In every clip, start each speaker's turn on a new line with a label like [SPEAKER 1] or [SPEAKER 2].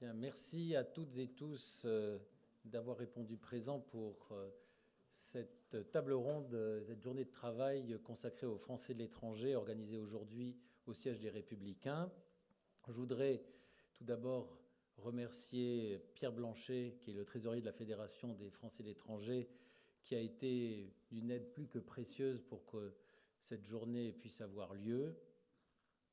[SPEAKER 1] Bien, merci à toutes et tous d'avoir répondu présent pour cette table ronde, cette journée de travail consacrée aux Français de l'étranger, organisée aujourd'hui au siège des Républicains. Je voudrais tout d'abord remercier Pierre Blanchet, qui est le trésorier de la Fédération des Français de l'étranger, qui a été d'une aide plus que précieuse pour que cette journée puisse avoir lieu.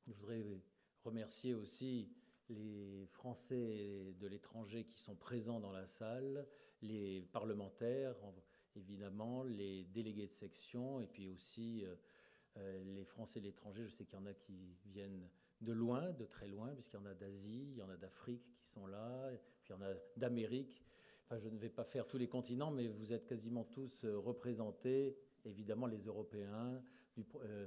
[SPEAKER 1] Je voudrais remercier aussi les Français de l'étranger qui sont présents dans la salle, les parlementaires, évidemment, les délégués de section, et puis aussi les Français de l'étranger. Je sais qu'il y en a qui viennent de loin, de très loin, puisqu'il y en a d'Asie, il y en a d'Afrique qui sont là, puis il y en a d'Amérique. Enfin, je ne vais pas faire tous les continents, mais vous êtes quasiment tous représentés, évidemment les Européens,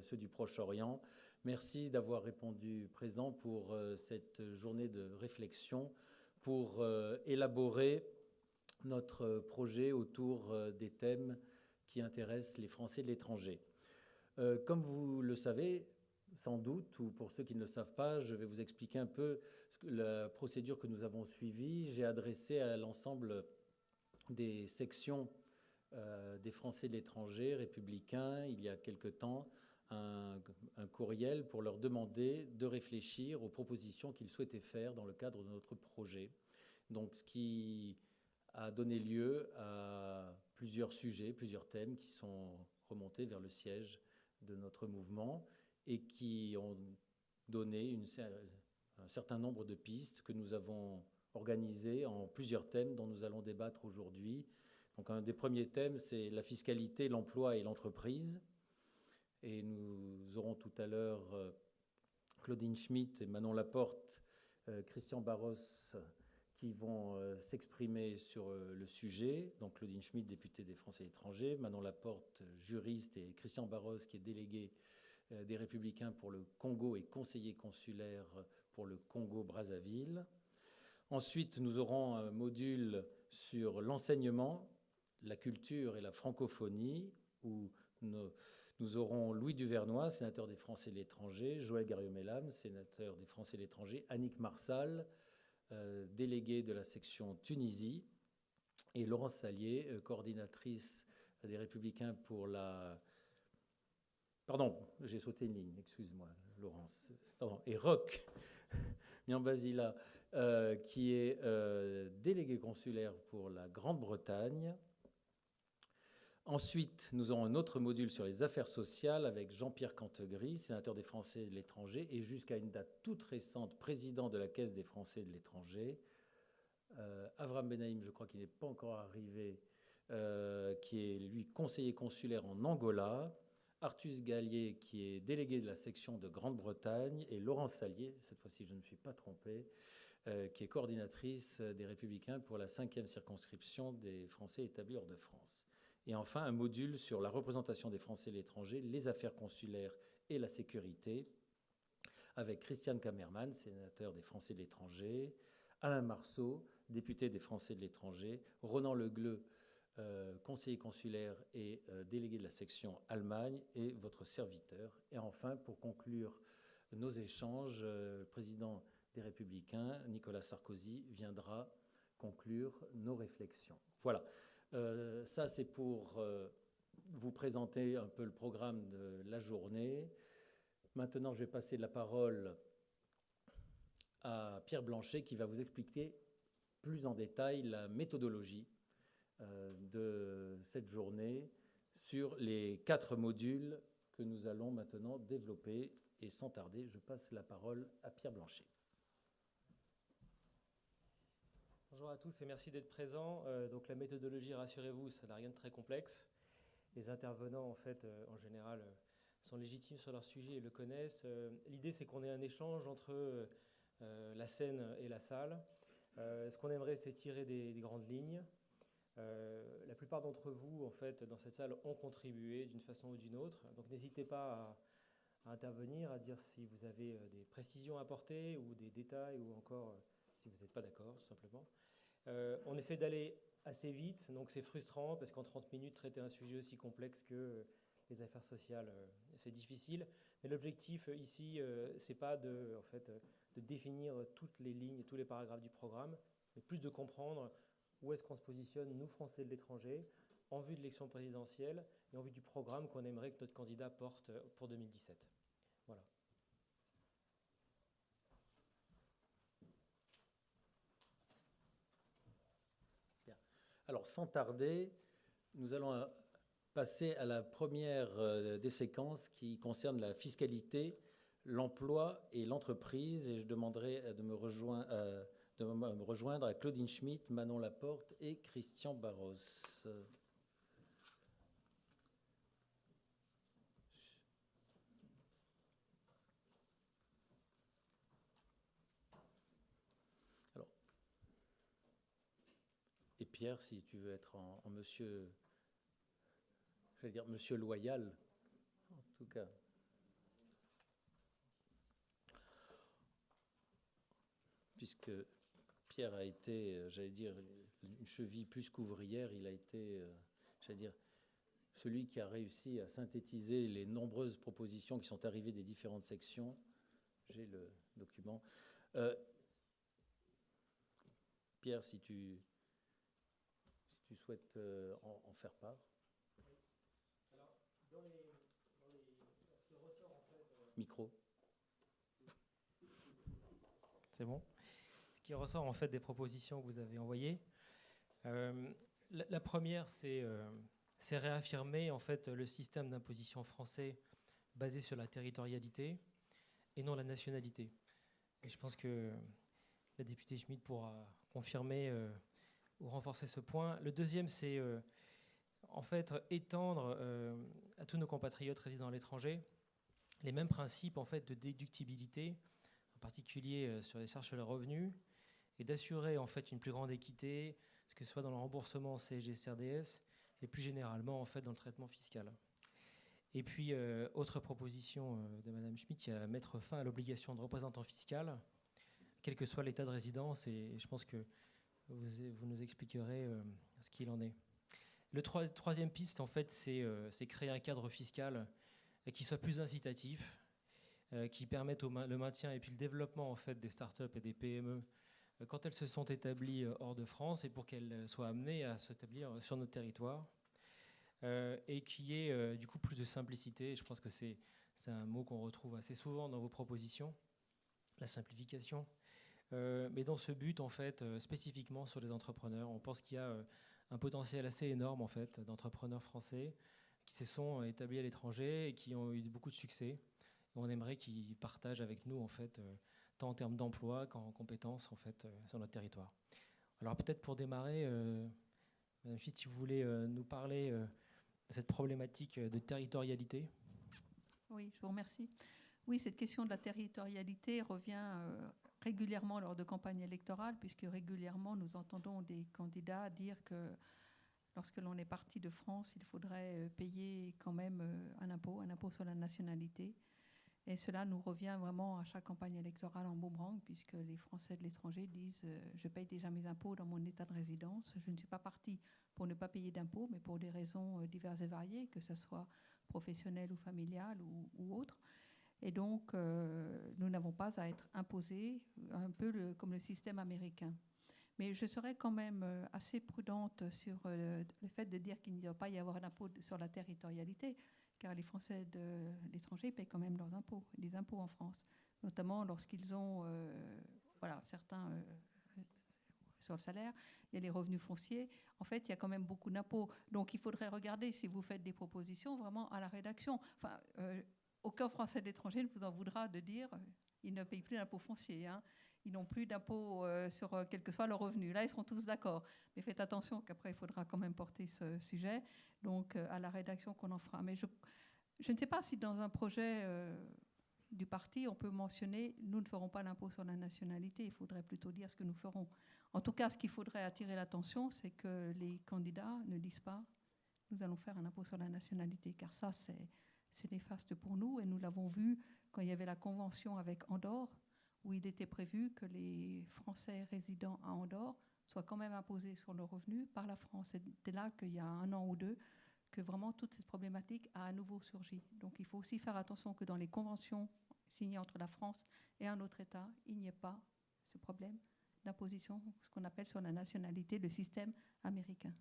[SPEAKER 1] ceux du Proche-Orient. Merci d'avoir répondu présent pour cette journée de réflexion, pour élaborer notre projet autour des thèmes qui intéressent les Français de l'étranger. Comme vous le savez, sans doute, ou pour ceux qui ne le savent pas, je vais vous expliquer un peu la procédure que nous avons suivie. J'ai adressé à l'ensemble des sections des Français de l'étranger, républicains, il y a quelque temps, un courriel pour leur demander de réfléchir aux propositions qu'ils souhaitaient faire dans le cadre de notre projet. Donc, ce qui a donné lieu à plusieurs sujets, plusieurs thèmes qui sont remontés vers le siège de notre mouvement et qui ont donné un certain nombre de pistes que nous avons organisées en plusieurs thèmes dont nous allons débattre aujourd'hui. Donc un des premiers thèmes, c'est la fiscalité, l'emploi et l'entreprise. Et nous aurons tout à l'heure Claudine Schmitt et Manon Laporte, Christian Barros, qui vont s'exprimer sur le sujet. Donc Claudine Schmitt, députée des Français de l'étranger, Manon Laporte, juriste, et Christian Barros, qui est délégué des Républicains pour le Congo et conseiller consulaire pour le Congo-Brazzaville. Ensuite, nous aurons un module sur l'enseignement, la culture et la francophonie, où nous aurons Louis Duvernois, sénateur des Français de l'étranger, Joël Garriott-Mellam, sénateur des Français de l'étranger, Annick Marsal, déléguée de la section Tunisie, et Laurence Sallier, coordinatrice des Républicains pour la... Pardon, j'ai sauté une ligne, excuse-moi, Laurence. Pardon, et Roch Miambasila, qui est délégué consulaire pour la Grande-Bretagne. Ensuite, nous aurons un autre module sur les affaires sociales avec Jean-Pierre Cantegris, sénateur des Français de l'étranger, et jusqu'à une date toute récente, président de la Caisse des Français de l'étranger. Avram Benaïm, je crois qu'il n'est pas encore arrivé, qui est, lui, conseiller consulaire en Angola. Artus Gallier, qui est délégué de la section de Grande-Bretagne, et Laurence Sallier, cette fois-ci je ne me suis pas trompé, qui est coordinatrice des Républicains pour la 5e circonscription des Français établis hors de France. Et enfin, un module sur la représentation des Français de l'étranger, les affaires consulaires et la sécurité, avec Christiane Kamerman, sénateur des Français de l'étranger, Alain Marceau, député des Français de l'étranger, Ronan Legleux, conseiller consulaire et délégué de la section Allemagne, et votre serviteur. Et enfin, pour conclure nos échanges, le président des Républicains, Nicolas Sarkozy, viendra conclure nos réflexions. Voilà, ça c'est pour vous présenter un peu le programme de la journée. Maintenant, je vais passer la parole à Pierre Blanchet qui va vous expliquer plus en détail la méthodologie de cette journée sur les 4 modules que nous allons maintenant développer. Et sans tarder, je passe la parole à Pierre Blanchet.
[SPEAKER 2] Bonjour à tous et merci d'être présents. Donc la méthodologie, rassurez-vous, ça n'a rien de très complexe. Les intervenants, en fait, en général, sont légitimes sur leur sujet et le connaissent. L'idée, c'est qu'on ait un échange entre la scène et la salle. Ce qu'on aimerait, c'est tirer des grandes lignes. La plupart d'entre vous, en fait, dans cette salle, ont contribué d'une façon ou d'une autre. Donc n'hésitez pas à intervenir, à dire si vous avez des précisions à apporter ou des détails ou encore si vous n'êtes pas d'accord, tout simplement. On essaie d'aller assez vite, donc c'est frustrant parce qu'en 30 minutes, traiter un sujet aussi complexe que les affaires sociales, c'est difficile. Mais l'objectif ici, c'est pas de de définir toutes les lignes, tous les paragraphes du programme, mais plus de comprendre où est-ce qu'on se positionne, nous, Français de l'étranger, en vue de l'élection présidentielle et en vue du programme qu'on aimerait que notre candidat porte pour 2017. Voilà.
[SPEAKER 1] Bien. Alors, sans tarder, nous allons passer à la première des séquences qui concerne la fiscalité, l'emploi et l'entreprise. Et je demanderai de me rejoindre à Claudine Schmitt, Manon Laporte et Christian Barros. Alors, et Pierre, si tu veux être en monsieur, je vais dire monsieur loyal, en tout cas. Puisque Pierre a été, j'allais dire, une cheville plus qu'ouvrière, il a été, j'allais dire, celui qui a réussi à synthétiser les nombreuses propositions qui sont arrivées des différentes sections. J'ai le document. Pierre, si tu souhaites en faire part.
[SPEAKER 2] Oui. Alors, ce qui ressort en fait...
[SPEAKER 1] Micro.
[SPEAKER 2] C'est bon. Ce qui ressort en fait des propositions que vous avez envoyées. La première, c'est réaffirmer en fait le système d'imposition français basé sur la territorialité et non la nationalité. Et je pense que la députée Schmitt pourra confirmer ou renforcer ce point. Le deuxième, c'est en fait étendre à tous nos compatriotes résidant à l'étranger les mêmes principes en fait de déductibilité, en particulier sur les charges sur les revenus, et d'assurer en fait une plus grande équité, que ce soit dans le remboursement CSG-CRDS et plus généralement en fait dans le traitement fiscal. Et puis autre proposition de Madame Schmitt, il y a mettre fin à l'obligation de représentant fiscal, quel que soit l'état de résidence, et je pense que vous nous expliquerez ce qu'il en est. Le troisième piste, en fait, c'est créer un cadre fiscal qui soit plus incitatif, qui permette le maintien et puis le développement en fait, des startups et des PME quand elles se sont établies hors de France et pour qu'elles soient amenées à s'établir sur notre territoire. Et qui ait du coup plus de simplicité. Je pense que c'est un mot qu'on retrouve assez souvent dans vos propositions, la simplification. Mais dans ce but, en fait, spécifiquement sur les entrepreneurs, on pense qu'il y a un potentiel assez énorme en fait, d'entrepreneurs français qui se sont établis à l'étranger et qui ont eu beaucoup de succès. Et on aimerait qu'ils partagent avec nous en fait, tant en termes d'emploi qu'en compétences en fait, sur notre territoire. Alors peut-être pour démarrer, Madame Schmitt, si vous voulez nous parler de cette problématique de territorialité.
[SPEAKER 3] Oui, je vous remercie. Oui, cette question de la territorialité revient régulièrement lors de campagnes électorales, puisque régulièrement nous entendons des candidats dire que lorsque l'on est parti de France, il faudrait payer quand même un impôt sur la nationalité. Et cela nous revient vraiment à chaque campagne électorale en boomerang, puisque les Français de l'étranger disent je paye déjà mes impôts dans mon état de résidence. Je ne suis pas parti pour ne pas payer d'impôts, mais pour des raisons diverses et variées, que ce soit professionnelles ou familiales ou autres. Et donc, nous n'avons pas à être imposés, un peu comme le système américain. Mais je serais quand même assez prudente sur le fait de dire qu'il ne doit pas y avoir d'impôt sur la territorialité, car les Français de l'étranger payent quand même leurs impôts, des impôts en France, notamment lorsqu'ils ont, certains sur le salaire, il y a les revenus fonciers. En fait, il y a quand même beaucoup d'impôts. Donc, il faudrait regarder, si vous faites des propositions, vraiment à la rédaction. Enfin, aucun Français de l'étranger ne vous en voudra de dire ils ne payent plus d'impôts fonciers. Hein. Ils n'ont plus d'impôts sur quel que soit leur revenu. Là, ils seront tous d'accord. Mais faites attention qu'après, il faudra quand même porter ce sujet. Donc, à la rédaction qu'on en fera. Mais je ne sais pas si dans un projet du parti, on peut mentionner « nous ne ferons pas l'impôt sur la nationalité ». Il faudrait plutôt dire ce que nous ferons. En tout cas, ce qu'il faudrait attirer l'attention, c'est que les candidats ne disent pas « nous allons faire un impôt sur la nationalité », car ça, c'est néfaste pour nous. Et nous l'avons vu quand il y avait la convention avec Andorre, où il était prévu que les Français résidant à Andorre soient quand même imposés sur leurs revenus par la France. C'était là qu'il y a 1 an ou 2 que vraiment toute cette problématique a à nouveau surgi. Donc il faut aussi faire attention que dans les conventions signé entre la France et un autre État, il n'y ait pas ce problème d'imposition, ce qu'on appelle sur la nationalité, le système américain.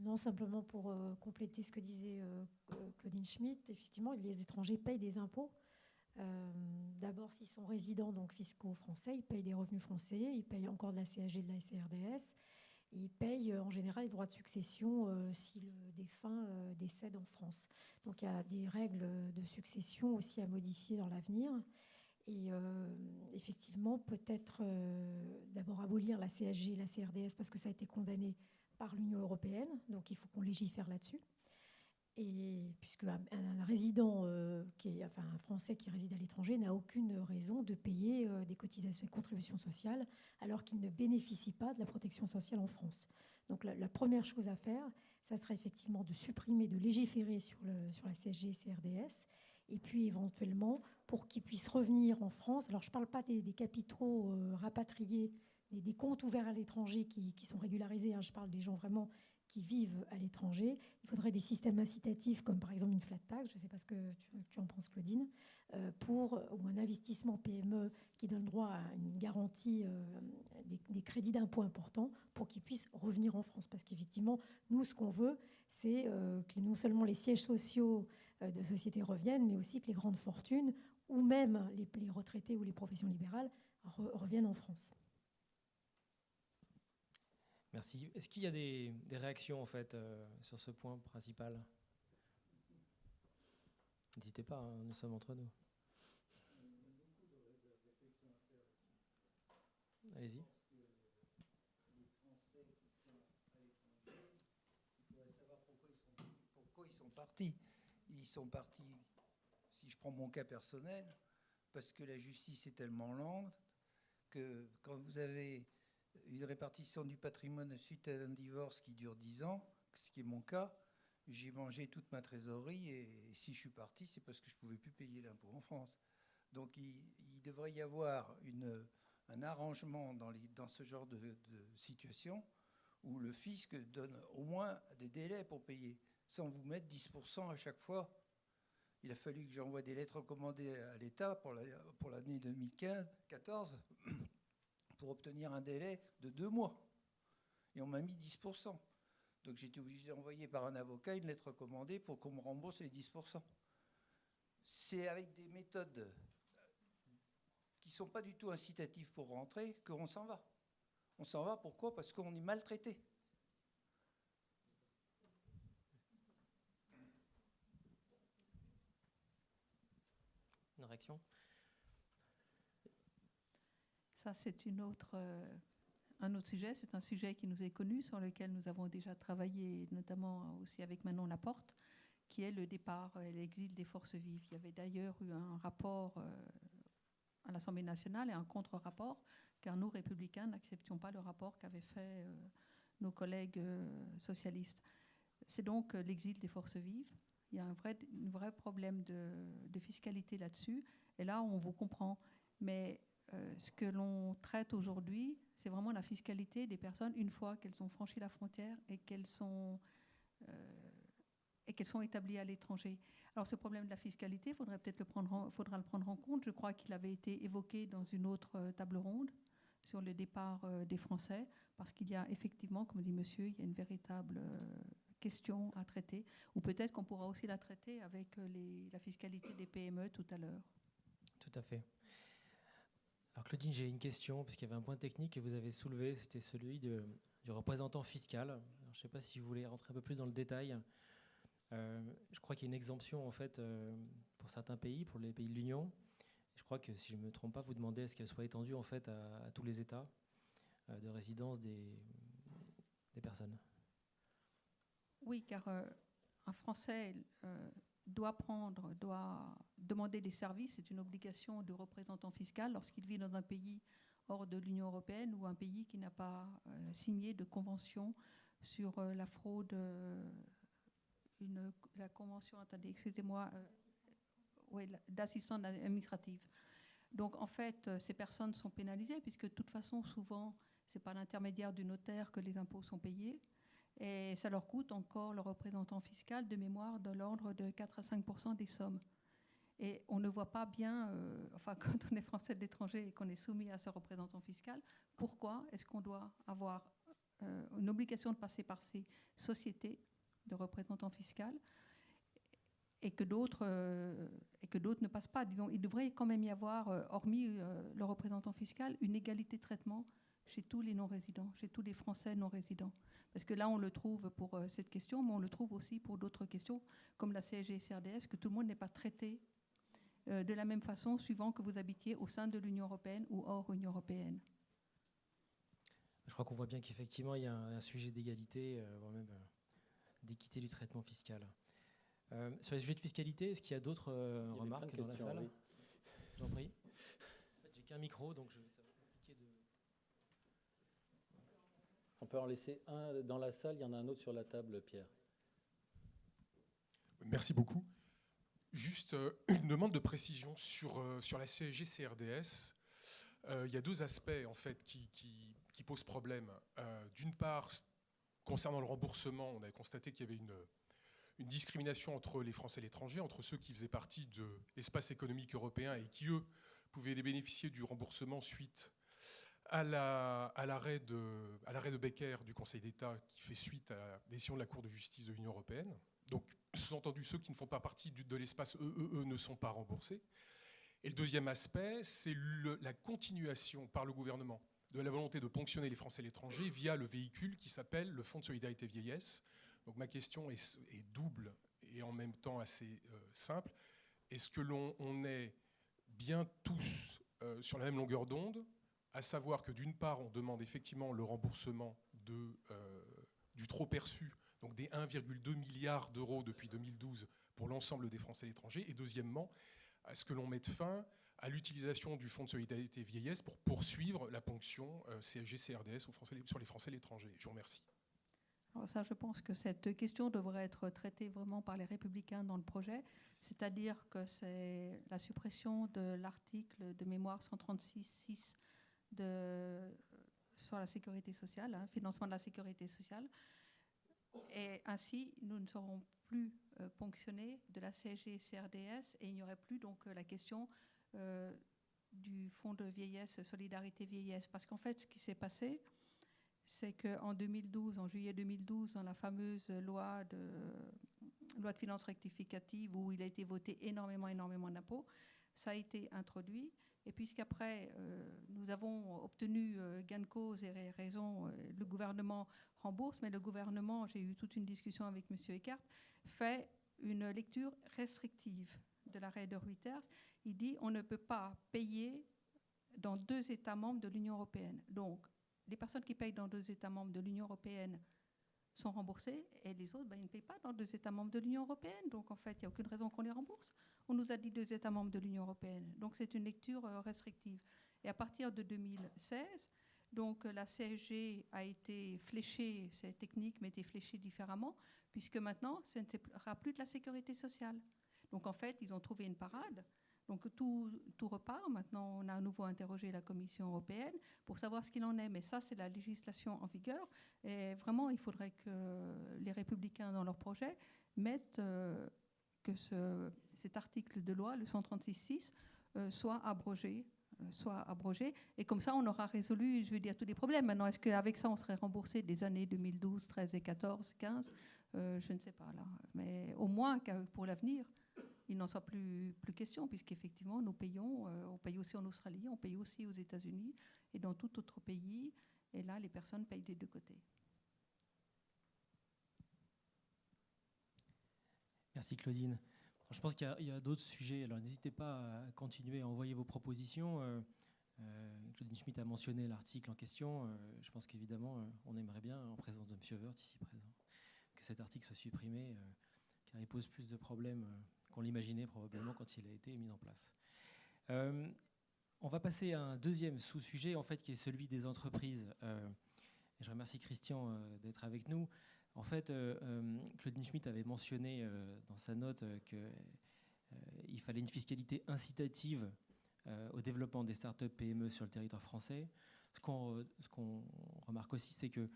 [SPEAKER 4] Non, simplement pour compléter ce que disait Claudine Schmitt, effectivement, les étrangers payent des impôts. D'abord, s'ils sont résidents donc fiscaux français, ils payent des revenus français, ils payent encore de la CSG, de la CRDS, et ils payent en général les droits de succession si le défunt décède en France. Donc il y a des règles de succession aussi à modifier dans l'avenir. Et effectivement, peut-être d'abord abolir la CSG et la CRDS parce que ça a été condamné par l'Union européenne, donc il faut qu'on légifère là-dessus. Et puisque un résident, un Français qui réside à l'étranger n'a aucune raison de payer des cotisations et contributions sociales alors qu'il ne bénéficie pas de la protection sociale en France. Donc la première chose à faire, ça serait effectivement de supprimer, de légiférer sur la CSG et CRDS, et puis éventuellement pour qu'ils puissent revenir en France. Alors je ne parle pas des capitaux rapatriés, des comptes ouverts à l'étranger qui sont régularisés, hein, je parle des gens vraiment qui vivent à l'étranger. Il faudrait des systèmes incitatifs, comme par exemple une flat tax, je ne sais pas ce que tu en penses, Claudine, ou un investissement PME qui donne droit à une garantie des crédits d'impôt importants pour qu'ils puissent revenir en France. Parce qu'effectivement, nous, ce qu'on veut, c'est que non seulement les sièges sociaux de sociétés reviennent, mais aussi que les grandes fortunes, ou même les retraités ou les professions libérales, reviennent en France.
[SPEAKER 2] Merci. Est-ce qu'il y a des réactions en fait sur ce point principal? N'hésitez pas, hein, nous sommes entre nous. Allez-y.
[SPEAKER 5] Pourquoi ils sont partis. Ils sont partis, si je prends mon cas personnel, parce que la justice est tellement lente que quand vous avez une répartition du patrimoine suite à un divorce qui dure 10 ans, ce qui est mon cas, j'ai mangé toute ma trésorerie et si je suis parti, c'est parce que je ne pouvais plus payer l'impôt en France. Donc il devrait y avoir un arrangement dans ce genre de situation où le fisc donne au moins des délais pour payer, sans vous mettre 10% à chaque fois. Il a fallu que j'envoie des lettres recommandées à l'État pour l'année 2014 pour obtenir un délai de 2 mois. Et on m'a mis 10%. Donc j'étais obligé d'envoyer par un avocat une lettre recommandée pour qu'on me rembourse les 10%. C'est avec des méthodes qui ne sont pas du tout incitatives pour rentrer qu'on s'en va. On s'en va, pourquoi? Parce qu'on est maltraité.
[SPEAKER 2] Une réaction?
[SPEAKER 3] Ça, c'est un autre sujet. C'est un sujet qui nous est connu, sur lequel nous avons déjà travaillé, notamment aussi avec Manon Laporte, qui est le départ et l'exil des forces vives. Il y avait d'ailleurs eu un rapport à l'Assemblée nationale et un contre-rapport, car nous, républicains, n'acceptions pas le rapport qu'avaient fait nos collègues socialistes. C'est donc l'exil des forces vives. Il y a un vrai problème de fiscalité là-dessus. Et là, on vous comprend. Mais ce que l'on traite aujourd'hui, c'est vraiment la fiscalité des personnes une fois qu'elles ont franchi la frontière et qu'elles sont établies à l'étranger. Alors ce problème de la fiscalité, faudra le prendre en compte. Je crois qu'il avait été évoqué dans une autre table ronde sur le départ des Français, parce qu'il y a effectivement, comme dit monsieur, il y a une véritable question à traiter, ou peut-être qu'on pourra aussi la traiter avec la fiscalité des PME tout à l'heure.
[SPEAKER 2] Tout à fait. Alors Claudine, j'ai une question, parce qu'il y avait un point technique que vous avez soulevé, c'était celui du représentant fiscal. Alors, je ne sais pas si vous voulez rentrer un peu plus dans le détail. Je crois qu'il y a une exemption en fait pour certains pays, pour les pays de l'Union. Je crois que si je ne me trompe pas, vous demandez à ce qu'elle soit étendue en fait à tous les États de résidence des personnes.
[SPEAKER 3] Oui, car un Français doit demander des services. C'est une obligation de représentant fiscal lorsqu'il vit dans un pays hors de l'Union européenne ou un pays qui n'a pas signé de convention sur la fraude. La convention, attendez, excusez-moi, d'assistance administrative. Donc, en fait, ces personnes sont pénalisées puisque, de toute façon, souvent, c'est par l'intermédiaire du notaire que les impôts sont payés. Et ça leur coûte encore, le représentant fiscal, de mémoire, de l'ordre de 4 à 5% des sommes. Et on ne voit pas bien, quand on est Français de l'étranger et qu'on est soumis à ce représentant fiscal, pourquoi est-ce qu'on doit avoir une obligation de passer par ces sociétés de représentants fiscaux et que d'autres ne passent pas. Disons, il devrait quand même y avoir, hormis le représentant fiscal, une égalité de traitement chez tous les non-résidents, chez tous les Français non-résidents. Parce que là, on le trouve pour cette question, mais on le trouve aussi pour d'autres questions, comme la CSG et CRDS, que tout le monde n'est pas traité de la même façon, suivant que vous habitiez au sein de l'Union européenne ou hors Union européenne.
[SPEAKER 2] Je crois qu'on voit bien qu'effectivement, il y a un sujet d'égalité, voire même d'équité du traitement fiscal. Sur les sujets de fiscalité, est-ce qu'il y a d'autres remarques dans la salle? Oui. J'en prie. En fait, j'ai qu'un micro, donc ça va être compliqué de...
[SPEAKER 1] On peut en laisser un dans la salle, il y en a un autre sur la table, Pierre.
[SPEAKER 6] Merci beaucoup. Juste une demande de précision sur la CSG-CRDS. Il y a deux aspects en fait, qui posent problème. D'une part, concernant le remboursement, on avait constaté qu'il y avait une discrimination entre les Français et l'étranger, entre ceux qui faisaient partie de l'espace économique européen et qui, eux, pouvaient bénéficier du remboursement suite à l'arrêt de Becker du Conseil d'État qui fait suite à la décision de la Cour de justice de l'Union européenne. Donc, sous-entendu, ceux qui ne font pas partie de l'espace EEE ne sont pas remboursés. Et le deuxième aspect, c'est la continuation par le gouvernement de la volonté de ponctionner les Français et l'étranger via le véhicule qui s'appelle le Fonds de solidarité vieillesse. Donc ma question est double et en même temps assez simple. Est-ce que l'on est bien tous sur la même longueur d'onde, à savoir que d'une part, on demande effectivement le remboursement du trop perçu, donc des 1,2 milliard d'euros depuis 2012 pour l'ensemble des Français et l'étranger, et deuxièmement, est-ce que l'on mette fin à l'utilisation du Fonds de solidarité vieillesse pour poursuivre la ponction CSG-CRDS sur les Français et l'étranger? Je vous remercie.
[SPEAKER 3] Alors ça, je pense que cette question devrait être traitée vraiment par les Républicains dans le projet, c'est-à-dire que c'est la suppression de l'article de mémoire 136.6 sur la sécurité sociale, financement de la sécurité sociale, et ainsi nous ne serons plus ponctionnés de la CSG-CRDS et il n'y aurait plus donc la question du fonds de vieillesse, solidarité vieillesse, parce qu'en fait, ce qui s'est passé, c'est qu'en 2012, en juillet 2012, dans la fameuse loi de finances rectificative où il a été voté énormément d'impôts, ça a été introduit. Et puisqu'après, nous avons obtenu gain de cause et raison, le gouvernement rembourse, mais le gouvernement, j'ai eu toute une discussion avec M. Eckart, fait une lecture restrictive de l'arrêt de Reuters. Il dit on ne peut pas payer dans 2 États membres de l'Union européenne. Donc, les personnes qui payent dans 2 États membres de l'Union européenne sont remboursées et les autres, ils ne payent pas dans 2 États membres de l'Union européenne. Donc, en fait, il n'y a aucune raison qu'on les rembourse. On nous a dit 2 États membres de l'Union européenne. Donc, c'est une lecture restrictive. Et à partir de 2016, donc, la CSG a été fléchée, c'est technique, mais a été fléchée différemment, puisque maintenant, ce ne sera plus de la sécurité sociale. Donc, en fait, ils ont trouvé une parade. Donc tout repart. Maintenant, on a à nouveau interrogé la Commission européenne pour savoir ce qu'il en est. Mais ça, c'est la législation en vigueur. Et vraiment, il faudrait que les Républicains, dans leur projet, mettent que cet article de loi, le 136.6, soit abrogé. Et comme ça, on aura résolu, je veux dire, tous les problèmes. Maintenant, est-ce qu'avec ça, on serait remboursé des années 2012, 13 et 14, 15 je ne sais pas, là. Mais au moins, pour l'avenir, il n'en soit plus question, puisqu'effectivement, nous payons, on paye aussi en Australie, on paye aussi aux États-Unis et dans tout autre pays. Et là, les personnes payent des 2 côtés.
[SPEAKER 2] Merci Claudine. Alors, je pense qu'il y a d'autres sujets. Alors n'hésitez pas à continuer à envoyer vos propositions. Claudine Schmitt a mentionné l'article en question. Je pense qu'évidemment, on aimerait bien, en présence de M. Wörth, ici présent, que cet article soit supprimé, car il pose plus de problèmes qu'on l'imaginait probablement quand il a été mis en place. On va passer à un deuxième sous-sujet, en fait, qui est celui des entreprises. Et je remercie Christian d'être avec nous. En fait, Claudine Schmitt avait mentionné dans sa note qu'il fallait une fiscalité incitative au développement des startups PME sur le territoire français. Ce qu'on remarque aussi, c'est que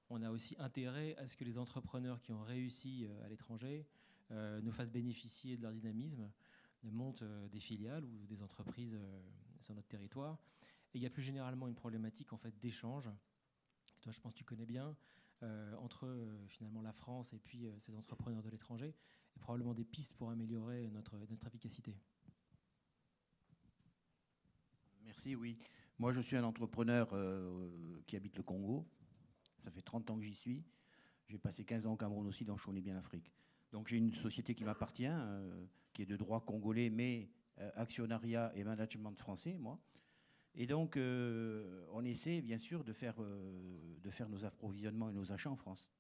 [SPEAKER 2] on a aussi intérêt à ce que les entrepreneurs qui ont réussi à l'étranger nous fassent bénéficier de leur dynamisme, montent des filiales ou des entreprises sur notre territoire. Et il y a plus généralement une problématique en fait, d'échange, que toi je pense que tu connais bien, entre finalement la France et puis ces entrepreneurs de l'étranger, et probablement des pistes pour améliorer notre efficacité.
[SPEAKER 7] Merci, oui. Moi, je suis un entrepreneur qui habite le Congo. Ça fait 30 ans que j'y suis. J'ai passé 15 ans au Cameroun aussi, donc je connais bien l'Afrique. Donc j'ai une société qui m'appartient, qui est de droit congolais, mais actionnariat et management français, moi. Et donc, on essaie, bien sûr, de faire nos approvisionnements et nos achats en France.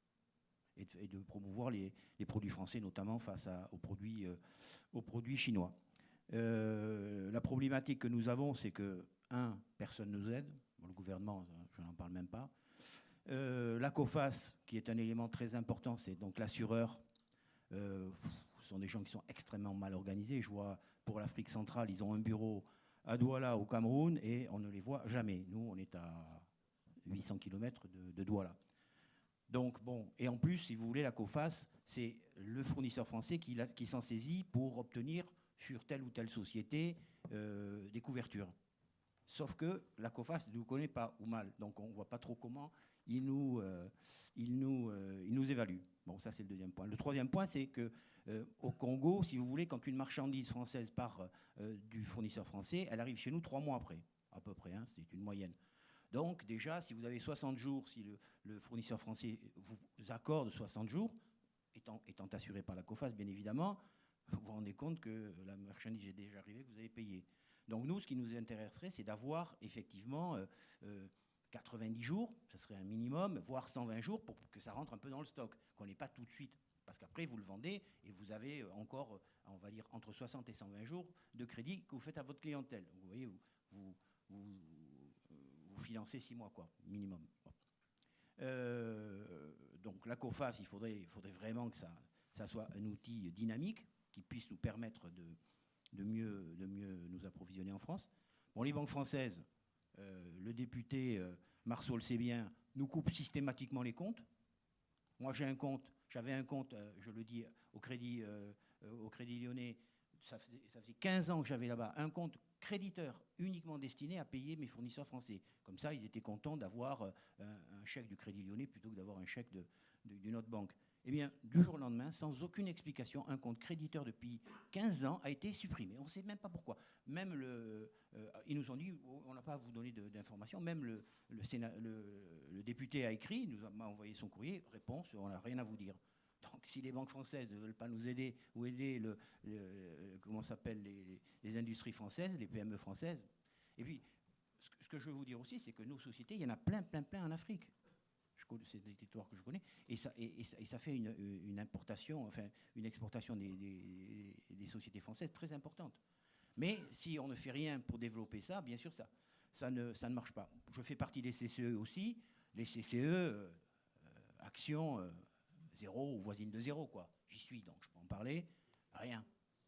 [SPEAKER 7] Et de promouvoir les produits français, notamment face aux produits chinois. La problématique que nous avons, c'est que, personne ne nous aide. Bon, le gouvernement, je n'en parle même pas. La COFAS, qui est un élément très important, c'est donc l'assureur. Ce sont des gens qui sont extrêmement mal organisés. Je vois, pour l'Afrique centrale, ils ont un bureau à Douala, au Cameroun, et on ne les voit jamais. Nous, on est à 800 km de Douala. Donc, bon, et en plus, si vous voulez, la COFAS, c'est le fournisseur français qui s'en saisit pour obtenir sur telle ou telle société des couvertures. Sauf que la COFAS ne nous connaît pas ou mal, donc on ne voit pas trop comment il nous évalue. Bon, ça c'est le deuxième point. Le troisième point, c'est qu'au Congo, si vous voulez, quand une marchandise française part du fournisseur français, elle arrive chez nous 3 mois après, à peu près, c'est une moyenne. Donc déjà, si vous avez 60 jours, si le fournisseur français vous accorde 60 jours, étant assuré par la COFAS, bien évidemment, vous vous rendez compte que la marchandise est déjà arrivée, que vous avez payé. Donc nous, ce qui nous intéresserait, c'est d'avoir effectivement 90 jours, ça serait un minimum, voire 120 jours pour que ça rentre un peu dans le stock, qu'on n'ait pas tout de suite. Parce qu'après, vous le vendez et vous avez encore, on va dire, entre 60 et 120 jours de crédit que vous faites à votre clientèle. Vous voyez, vous financez 6 mois, quoi, minimum. Donc la COFAS, il faudrait vraiment que ça soit un outil dynamique qui puisse nous permettre de mieux nous approvisionner en France. Bon, les banques françaises, le député Marceau le sait bien, nous coupe systématiquement les comptes. Moi, j'avais un compte, je le dis, au Crédit Lyonnais. Ça faisait 15 ans que j'avais là-bas un compte créditeur uniquement destiné à payer mes fournisseurs français. Comme ça, ils étaient contents d'avoir un chèque du Crédit Lyonnais plutôt que d'avoir un chèque d'une autre banque. Eh bien, du jour au lendemain, sans aucune explication, un compte créditeur depuis 15 ans a été supprimé. On ne sait même pas pourquoi. Même ils nous ont dit, on n'a pas à vous donner d'informations. Même le député a écrit, m'a envoyé son courrier, réponse, on n'a rien à vous dire. Donc, si les banques françaises ne veulent pas nous aider ou aider comment s'appelle les industries françaises, les PME françaises. Et puis, ce que je veux vous dire aussi, c'est que nos sociétés, il y en a plein en Afrique. C'est des territoires que je connais, et ça fait une importation, enfin une exportation des sociétés françaises très importante. Mais si on ne fait rien pour développer ça, bien sûr, ça ne marche pas. Je fais partie des CCE aussi. Les CCE, actions 0 ou voisine de 0, quoi. J'y suis, donc je peux en parler. Rien.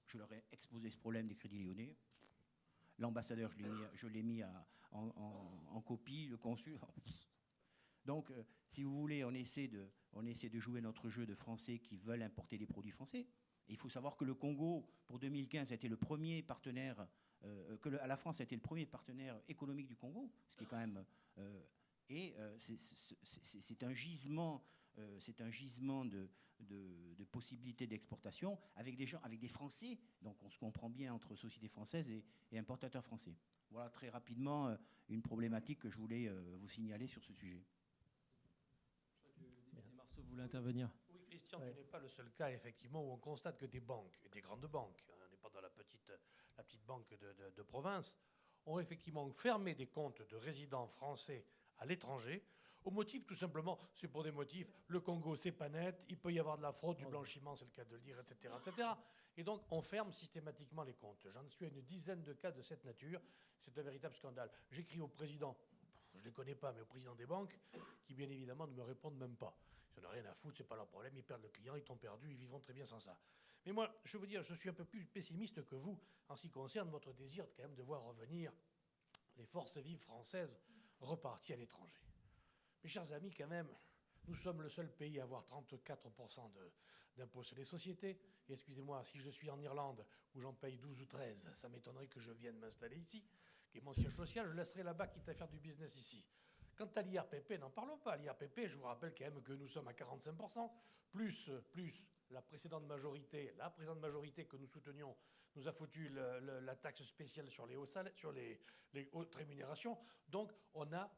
[SPEAKER 7] Je leur ai exposé ce problème des Crédits Lyonnais. L'ambassadeur, je l'ai mis en copie, le consul. Donc, si vous voulez, on essaie de jouer notre jeu de Français qui veulent importer des produits français. Et il faut savoir que le Congo, pour 2015, a été le premier partenaire, la France a été le premier partenaire économique du Congo, ce qui est quand même... c'est un gisement de possibilités d'exportation avec des Français. Donc, on se comprend bien entre sociétés françaises et importateurs français. Voilà très rapidement une problématique que je voulais vous signaler sur ce sujet.
[SPEAKER 2] Marceau voulait intervenir.
[SPEAKER 8] Oui, Christian, tu n'es pas le seul cas, effectivement, où on constate que des banques, des grandes banques, on n'est pas dans la petite banque de province, ont effectivement fermé des comptes de résidents français à l'étranger, au motif, tout simplement, c'est pour des motifs, le Congo, c'est pas net, il peut y avoir de la fraude, du blanchiment, c'est le cas de le dire, etc., etc. Et donc, on ferme systématiquement les comptes. J'en suis à une dizaine de cas de cette nature. C'est un véritable scandale. J'écris au président, je ne les connais pas, mais au président des banques, qui, bien évidemment, ne me répondent même pas. Ils n'en ont rien à foutre, c'est pas leur problème, ils perdent le client, ils t'ont perdu, ils vivront très bien sans ça. Mais moi, je veux dire, je suis un peu plus pessimiste que vous en ce qui concerne votre désir quand même de voir revenir les forces vives françaises reparties à l'étranger. Mes chers amis, quand même, Nous sommes le seul pays à avoir 34% d'impôts sur les sociétés. Et excusez-moi, si je suis en Irlande où j'en paye 12 ou 13, ça m'étonnerait que je vienne m'installer ici, qui est mon siège social, je laisserai là-bas quitte à faire du business ici. Quant à l'IRPP, n'en parlons pas. L'IRPP, je vous rappelle quand même que nous sommes à 45%, plus la précédente majorité que nous soutenions, nous a foutu la taxe spéciale sur les hauts salaires, sur les hautes rémunérations. Donc on a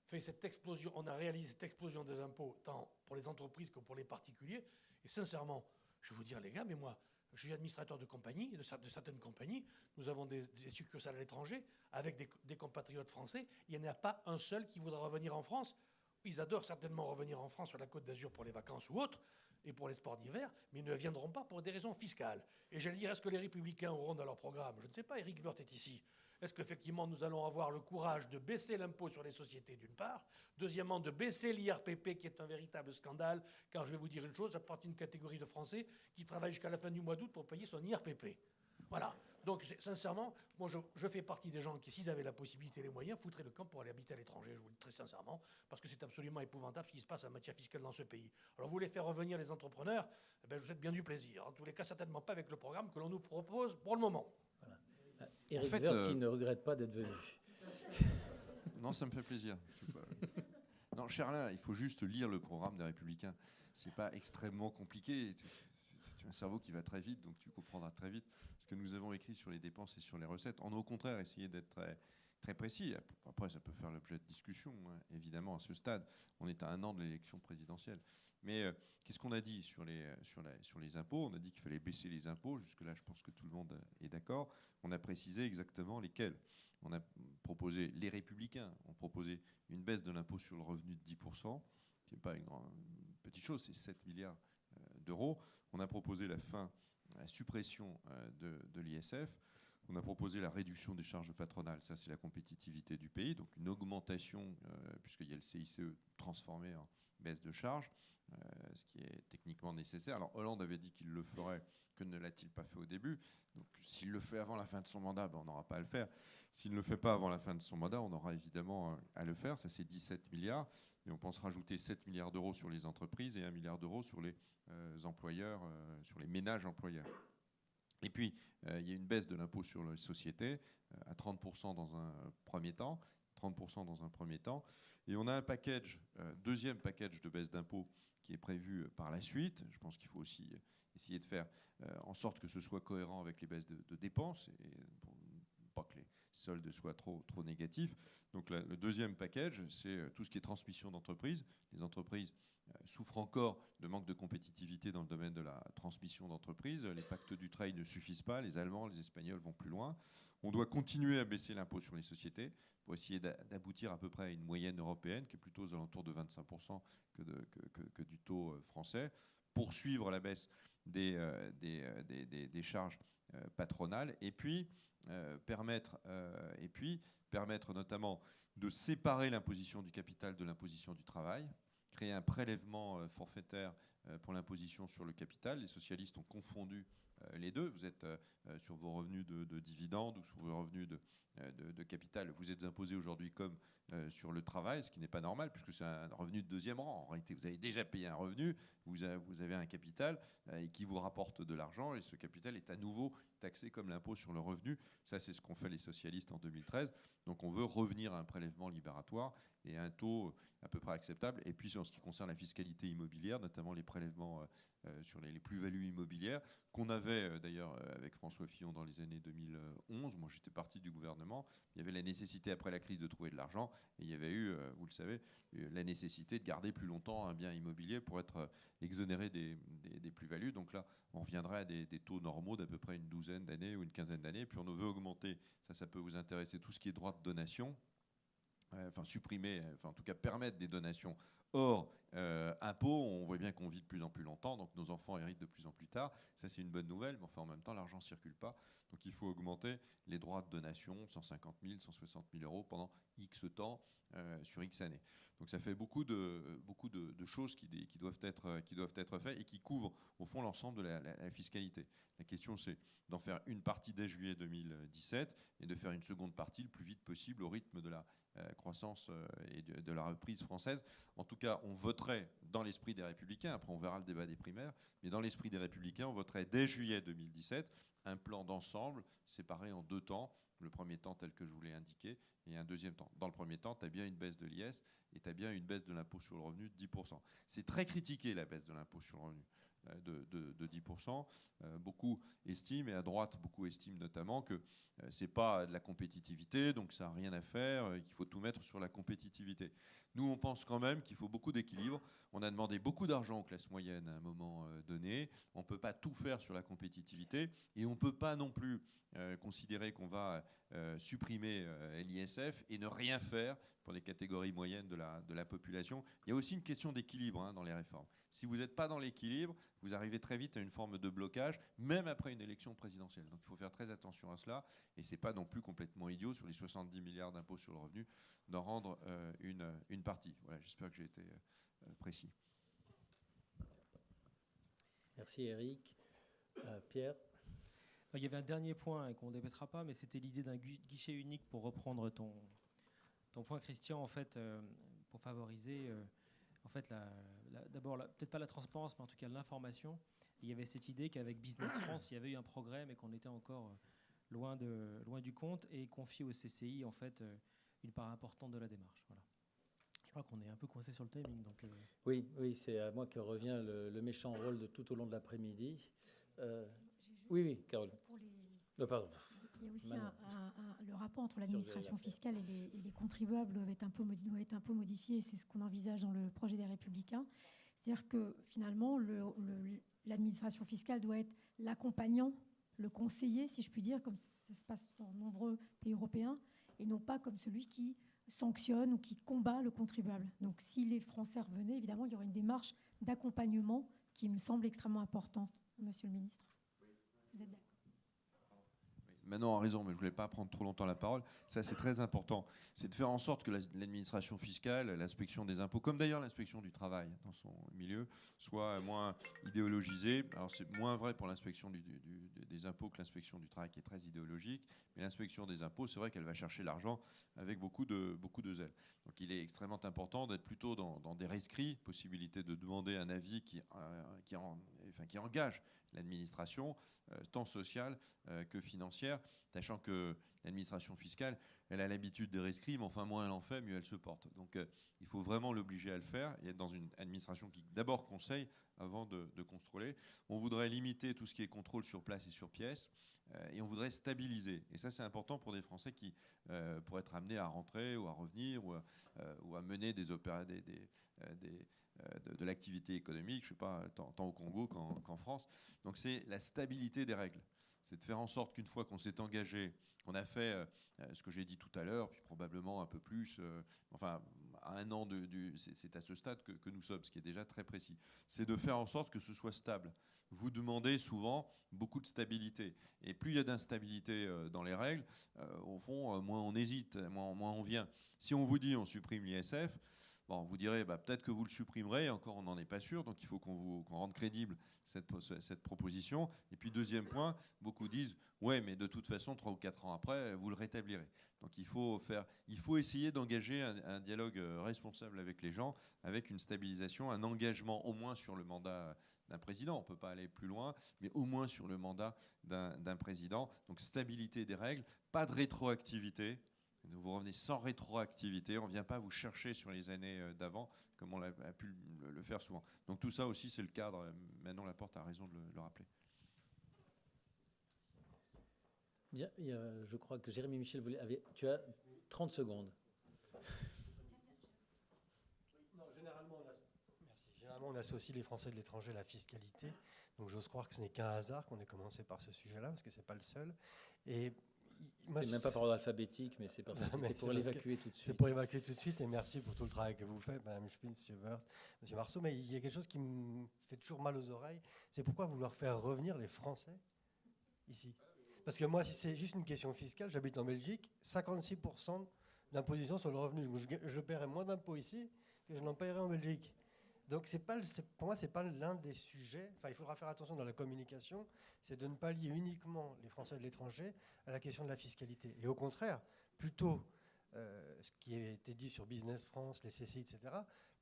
[SPEAKER 8] fait cette explosion, on a réalisé cette explosion des impôts, tant pour les entreprises que pour les particuliers. Et sincèrement, je vais vous dire, les gars, mais moi, je suis administrateur de compagnie, de certaines compagnies. Nous avons des succursales à l'étranger avec des compatriotes français. Il n'y en a pas un seul qui voudra revenir en France. Ils adorent certainement revenir en France sur la Côte d'Azur pour les vacances ou autres, et pour les sports d'hiver, mais ils ne viendront pas pour des raisons fiscales. Et j'allais dire, est-ce que les Républicains auront dans leur programme? Je ne sais pas, Éric Woerth est ici. Est-ce qu'effectivement nous allons avoir le courage de baisser l'impôt sur les sociétés d'une part, deuxièmement de baisser l'IRPP qui est un véritable scandale, car je vais vous dire une chose, j'appartiens à une catégorie de Français qui travaille jusqu'à la fin du mois d'août pour payer son IRPP. Voilà. Donc sincèrement, moi je fais partie des gens qui, s'ils avaient la possibilité et les moyens, foutraient le camp pour aller habiter à l'étranger, je vous le dis très sincèrement, parce que c'est absolument épouvantable ce qui se passe en matière fiscale dans ce pays. Alors vous voulez faire revenir les entrepreneurs, eh bien, je vous souhaite bien du plaisir. En tous les cas, certainement pas avec le programme que l'on nous propose pour le moment.
[SPEAKER 1] Voilà. Éric Woerth qui ne regrette pas d'être venu.
[SPEAKER 9] Non, ça me fait plaisir. Non, Charlin, il faut juste lire le programme des Républicains. C'est pas extrêmement compliqué. Tu as un cerveau qui va très vite, donc tu comprendras très vite ce que nous avons écrit sur les dépenses et sur les recettes. On a au contraire essayé d'être très, très précis. Après, ça peut faire l'objet de discussions, hein, évidemment, à ce stade. On est à 1 an de l'élection présidentielle. Mais qu'est-ce qu'on a dit sur les impôts? On a dit qu'il fallait baisser les impôts. Jusque-là, je pense que tout le monde est d'accord. On a précisé exactement lesquels. On a proposé, les Républicains ont proposé une baisse de l'impôt sur le revenu de 10%, qui n'est pas une petite chose, c'est 7 milliards d'euros. On a proposé la suppression de l'ISF. On a proposé la réduction des charges patronales. Ça, c'est la compétitivité du pays. Donc une augmentation, puisqu'il y a le CICE transformé en baisse de charges, ce qui est techniquement nécessaire. Alors Hollande avait dit qu'il le ferait, que ne l'a-t-il pas fait au début? Donc s'il le fait avant la fin de son mandat, ben, on n'aura pas à le faire. S'il ne le fait pas avant la fin de son mandat, on aura évidemment à le faire. Ça, c'est 17 milliards. Et on pense rajouter 7 milliards d'euros sur les entreprises et 1 milliard d'euros sur les employeurs, sur les ménages employeurs. Et puis, il y a une baisse de l'impôt sur les sociétés à 30% dans un premier temps. 30% dans un premier temps. Et on a un package, deuxième package de baisse d'impôts qui est prévu par la suite. Je pense qu'il faut aussi essayer de faire en sorte que ce soit cohérent avec les baisses de dépenses et pour pas que les soldes soient trop négatifs. Donc le deuxième package, c'est tout ce qui est transmission d'entreprise. Les entreprises souffrent encore de manque de compétitivité dans le domaine de la transmission d'entreprise. Les pactes du trade ne suffisent pas. Les Allemands, les Espagnols vont plus loin. On doit continuer à baisser l'impôt sur les sociétés pour essayer d'aboutir à peu près à une moyenne européenne qui est plutôt aux alentours de 25% que du taux français. Poursuivre la baisse des charges patronales et puis permettre notamment de séparer l'imposition du capital de l'imposition du travail, créer un prélèvement forfaitaire pour l'imposition sur le capital. Les socialistes ont confondu les deux. Vous êtes sur vos revenus de dividendes ou sur vos revenus de capital. Vous êtes imposé aujourd'hui comme sur le travail, ce qui n'est pas normal puisque c'est un revenu de deuxième rang. En réalité, vous avez déjà payé un revenu, vous avez un capital qui vous rapporte de l'argent et ce capital est à nouveau taxé comme l'impôt sur le revenu. Ça, c'est ce qu'ont fait les socialistes en 2013. Donc on veut revenir à un prélèvement libératoire et à un taux à peu près acceptable. Et puis en ce qui concerne la fiscalité immobilière, notamment les prélèvements sur les plus-values immobilières, qu'on avait d'ailleurs avec François Fillon dans les années 2011. Moi, j'étais parti du gouvernement. Il y avait la nécessité, après la crise, de trouver de l'argent. Et il y avait eu, vous le savez, la nécessité de garder plus longtemps un bien immobilier pour être exonéré des plus-values. Donc là, on reviendrait à des taux normaux d'à peu près une douzaine d'années ou une quinzaine d'années. Puis on veut augmenter, ça peut vous intéresser, tout ce qui est droit de donation. Supprimer, en tout cas permettre des donations hors impôts. On voit bien qu'on vit de plus en plus longtemps, donc nos enfants héritent de plus en plus tard. Ça, c'est une bonne nouvelle, mais enfin, en même temps, l'argent ne circule pas. Donc il faut augmenter les droits de donation, 150 000, 160 000 euros pendant X temps, sur X années. Donc ça fait beaucoup de choses qui doivent être faites et qui couvrent au fond l'ensemble de la fiscalité. La question, c'est d'en faire une partie dès juillet 2017 et de faire une seconde partie le plus vite possible au rythme de la croissance et de la reprise française. En tout cas, cas, on voterait dans l'esprit des Républicains, après on verra le débat des primaires, mais dans l'esprit des Républicains, on voterait dès juillet 2017 un plan d'ensemble séparé en 2 temps. Le premier temps tel que je vous l'ai indiqué, et un deuxième temps. Dans le premier temps, tu as bien une baisse de l'IS et tu as bien une baisse de l'impôt sur le revenu de 10%. C'est très critiqué, la baisse de l'impôt sur le revenu de 10%. Beaucoup estiment, et à droite, beaucoup estiment notamment que c'est pas de la compétitivité, donc ça n'a rien à faire, qu'il faut tout mettre sur la compétitivité. Nous, on pense quand même qu'il faut beaucoup d'équilibre. On a demandé beaucoup d'argent aux classes moyennes à un moment donné. On ne peut pas tout faire sur la compétitivité et on ne peut pas non plus considérer qu'on va supprimer l'ISF et ne rien faire pour les catégories moyennes de la population. Il y a aussi une question d'équilibre dans les réformes. Si vous n'êtes pas dans l'équilibre, vous arrivez très vite à une forme de blocage, même après une élection présidentielle. Donc il faut faire très attention à cela. Et ce n'est pas non plus complètement idiot, sur les 70 milliards d'impôts sur le revenu, d'en rendre une partie. Voilà, j'espère que j'ai été précis.
[SPEAKER 1] Merci Eric. Pierre?
[SPEAKER 2] Il y avait un dernier point qu'on ne débattra pas, mais c'était l'idée d'un guichet unique pour reprendre ton point, Christian, en fait, pour favoriser, en fait, d'abord, peut-être pas la transparence, mais en tout cas l'information. Il y avait cette idée qu'avec Business France, il y avait eu un progrès, mais qu'on était encore loin du compte, et confier au CCI, en fait, une part importante de la démarche. Voilà. Je crois qu'on est un peu coincé sur le timing. Donc,
[SPEAKER 1] Oui, c'est à moi que revient le méchant rôle de tout au long de l'après-midi. Oui, Carole. Pardon.
[SPEAKER 4] Il y a aussi le rapport entre l'administration fiscale et les contribuables doit être un peu modifié. C'est ce qu'on envisage dans le projet des Républicains. C'est-à-dire que finalement, l'administration fiscale doit être l'accompagnant, le conseiller, si je puis dire, comme ça se passe dans de nombreux pays européens, et non pas comme celui qui sanctionne ou qui combat le contribuable. Donc si les Français revenaient, évidemment, il y aurait une démarche d'accompagnement qui me semble extrêmement importante, Monsieur le ministre. Vous êtes d'accord?
[SPEAKER 9] Manon a raison, mais je ne voulais pas prendre trop longtemps la parole. Ça, c'est très important. C'est de faire en sorte que l'administration fiscale, l'inspection des impôts, comme d'ailleurs l'inspection du travail dans son milieu, soit moins idéologisée. Alors, c'est moins vrai pour l'inspection des impôts que l'inspection du travail, qui est très idéologique. Mais l'inspection des impôts, c'est vrai qu'elle va chercher l'argent avec beaucoup de zèle. Donc, il est extrêmement important d'être plutôt dans des rescrits, possibilité de demander un avis qui engage l'administration, tant sociale que financière, sachant que l'administration fiscale, elle a l'habitude des rescrits, mais enfin, moins elle en fait, mieux elle se porte. Donc, il faut vraiment l'obliger à le faire et être dans une administration qui d'abord conseille avant de contrôler. On voudrait limiter tout ce qui est contrôle sur place et sur pièce, et on voudrait stabiliser. Et ça, c'est important pour des Français qui pourraient être amenés à rentrer ou à revenir ou à mener de l'activité économique, je ne sais pas, tant au Congo qu'en France. Donc c'est la stabilité des règles. C'est de faire en sorte qu'une fois qu'on s'est engagé, qu'on a fait ce que j'ai dit tout à l'heure, puis probablement un peu plus, enfin à un an, c'est à ce stade que nous sommes, ce qui est déjà très précis. C'est de faire en sorte que ce soit stable. Vous demandez souvent beaucoup de stabilité. Et plus il y a d'instabilité dans les règles, au fond, moins on hésite, moins on vient. Si on vous dit on supprime l'ISF, bon, vous direz peut-être que vous le supprimerez, encore on n'en est pas sûr, donc il faut qu'on rende crédible cette proposition. Et puis deuxième point, beaucoup disent ouais, mais de toute façon 3 ou 4 ans après, vous le rétablirez. Donc il faut essayer d'engager un dialogue responsable avec les gens, avec une stabilisation, un engagement au moins sur le mandat d'un président. On ne peut pas aller plus loin, mais au moins sur le mandat d'un président. Donc stabilité des règles, pas de rétroactivité. Vous revenez sans rétroactivité, on ne vient pas vous chercher sur les années d'avant, comme on a pu le faire souvent. Donc tout ça aussi, c'est le cadre. Manon Laporte a raison de le rappeler.
[SPEAKER 1] Bien, je crois que Jérémy Michel tu as 30 secondes.
[SPEAKER 10] Non, généralement, on associe les Français de l'étranger à la fiscalité. Donc j'ose croire que ce n'est qu'un hasard qu'on ait commencé par ce sujet-là, parce que ce n'est pas le seul. Et
[SPEAKER 1] c'était même pas par ordre alphabétique, mais c'est pour l'évacuer tout de suite.
[SPEAKER 10] C'est pour évacuer tout de suite, et merci pour tout le travail que vous faites, Mme Spins, M. Woerth, M. Marceau. Mais il y a quelque chose qui me fait toujours mal aux oreilles, c'est pourquoi vouloir faire revenir les Français ici. Parce que moi, si c'est juste une question fiscale, j'habite en Belgique, 56% d'imposition sur le revenu. Je paierai moins d'impôts ici que je n'en paierai en Belgique. Donc pour moi, ce n'est pas l'un des sujets. Enfin, il faudra faire attention dans la communication, c'est de ne pas lier uniquement les Français de l'étranger à la question de la fiscalité. Et au contraire, plutôt ce qui a été dit sur Business France, les CCI, etc.,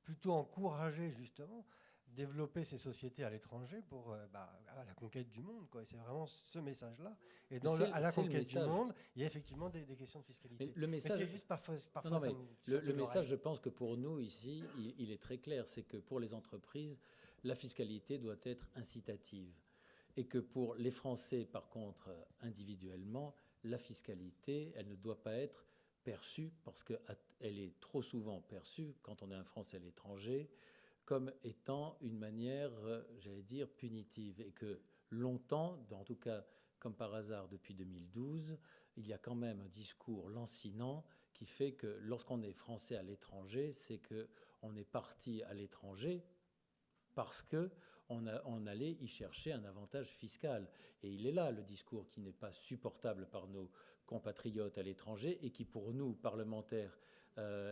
[SPEAKER 10] plutôt encourager justement développer ces sociétés à l'étranger pour à la conquête du monde, quoi. Et c'est vraiment ce message-là. Et à la conquête du monde, il y a effectivement des questions de fiscalité.
[SPEAKER 1] Mais le message,
[SPEAKER 10] mais c'est juste parfois
[SPEAKER 1] non, mais le message, je pense que pour nous ici, il est très clair, c'est que pour les entreprises, la fiscalité doit être incitative. Et que pour les Français, par contre, individuellement, la fiscalité, elle ne doit pas être perçue, parce qu'elle est trop souvent perçue, quand on est un Français à l'étranger, comme étant une manière, j'allais dire, punitive. Et que longtemps, en tout cas, comme par hasard depuis 2012, il y a quand même un discours lancinant qui fait que lorsqu'on est Français à l'étranger, c'est qu'on est parti à l'étranger parce qu'on allait y chercher un avantage fiscal. Et il est là le discours qui n'est pas supportable par nos compatriotes à l'étranger et qui, pour nous, parlementaires,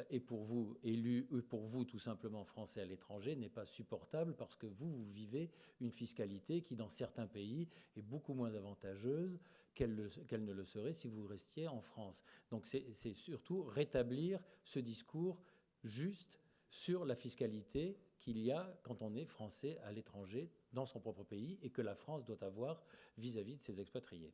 [SPEAKER 1] et pour vous, élus, ou pour vous, tout simplement, Français à l'étranger, n'est pas supportable parce que vous vivez une fiscalité qui, dans certains pays, est beaucoup moins avantageuse qu'elle ne le serait si vous restiez en France. Donc c'est surtout rétablir ce discours juste sur la fiscalité qu'il y a quand on est Français à l'étranger, dans son propre pays, et que la France doit avoir vis-à-vis de ses expatriés.